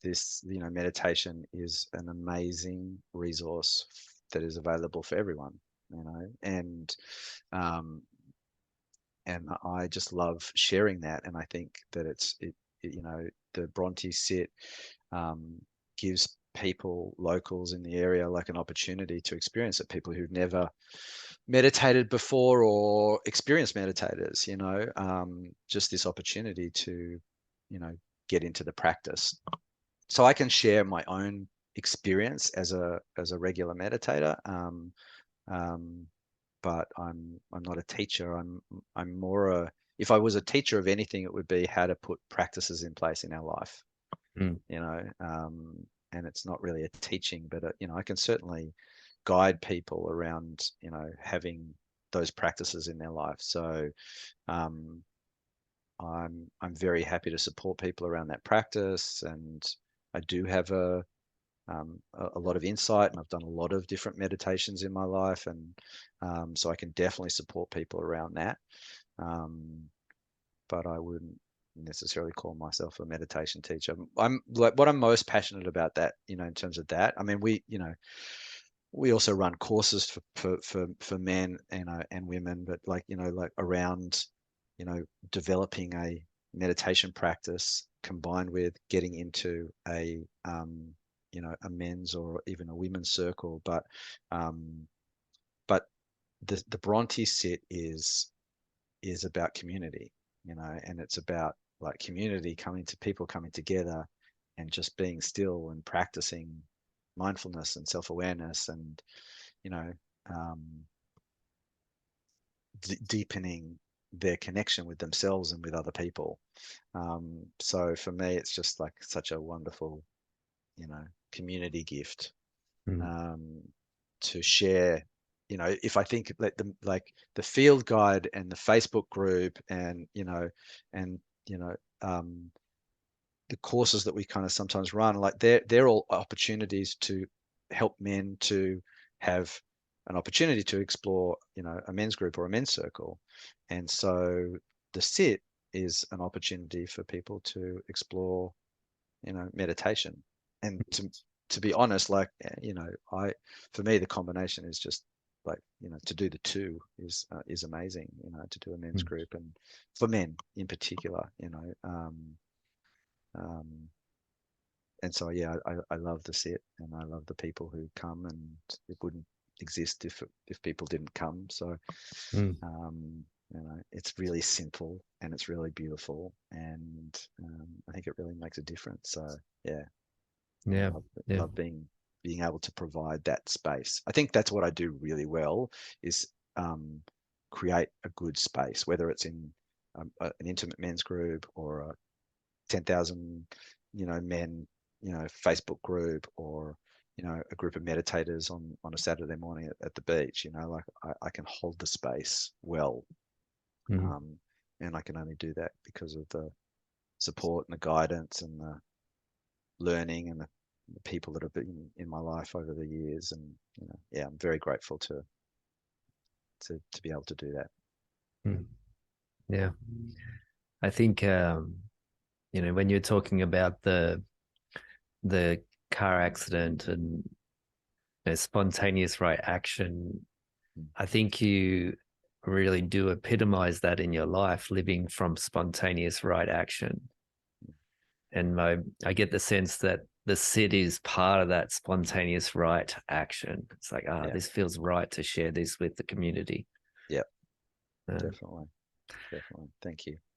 this, meditation is an amazing resource that is available for everyone, and um, I just love sharing that. And I think that the Bronte sit um, gives people, locals in the area, like an opportunity to experience it. People who've never meditated before or experienced meditators, just this opportunity to, get into the practice. So I can share my own experience as a regular meditator. Um, but I'm not a teacher. I'm more if I was a teacher of anything, it would be how to put practices in place in our life. Mm. You know, and it's not really a teaching, but I can certainly guide people around having those practices in their life. So um, I'm very happy to support people around that practice, and I do have a lot of insight, and I've done a lot of different meditations in my life, and so I can definitely support people around that. Um, but I wouldn't necessarily call myself a meditation teacher. I'm like, what I'm most passionate about, that in terms of that. I mean, we also run courses for men and women, but like around developing a meditation practice combined with getting into a a men's or even a women's circle, um, but the Bronte sit is about community, and it's about like community people coming together and just being still and practicing mindfulness and self-awareness and, you know, um, deepening their connection with themselves and with other people. So for me, it's just like such a wonderful, community gift, Mm. um, to share. If I think like the field guide and the Facebook group and you know um, the courses that we kind of sometimes run, like they're all opportunities to help men to have an opportunity to explore, a men's group or a men's circle. And so the sit is an opportunity for people to explore, meditation. And to be honest, like, I for me the combination is just like, to do the two is amazing, to do a men's Mm. group and for men in particular, um, and so yeah, I love the set and I love the people who come, and it wouldn't exist if people didn't come. So Mm. it's really simple and it's really beautiful, and I think it really makes a difference. So yeah, I Yeah. Yeah. love being able to provide that space. I think that's what I do really well is um, create a good space, whether it's in an intimate men's group or a 10,000, men, Facebook group, or, a group of meditators on a Saturday morning at the beach, like I can hold the space well. Mm. Um, and I can only do that because of the support and the guidance and the learning and the people that have been in my life over the years. And, yeah, I'm very grateful to be able to do that. Mm. Yeah. I think, when you're talking about the car accident and spontaneous right action, Mm. I think you really do epitomize that in your life, living from spontaneous right action. And I get the sense that the sit is part of that spontaneous right action. It's like, Yeah, this feels right to share this with the community. yeah, Uh, definitely. Definitely. Thank you.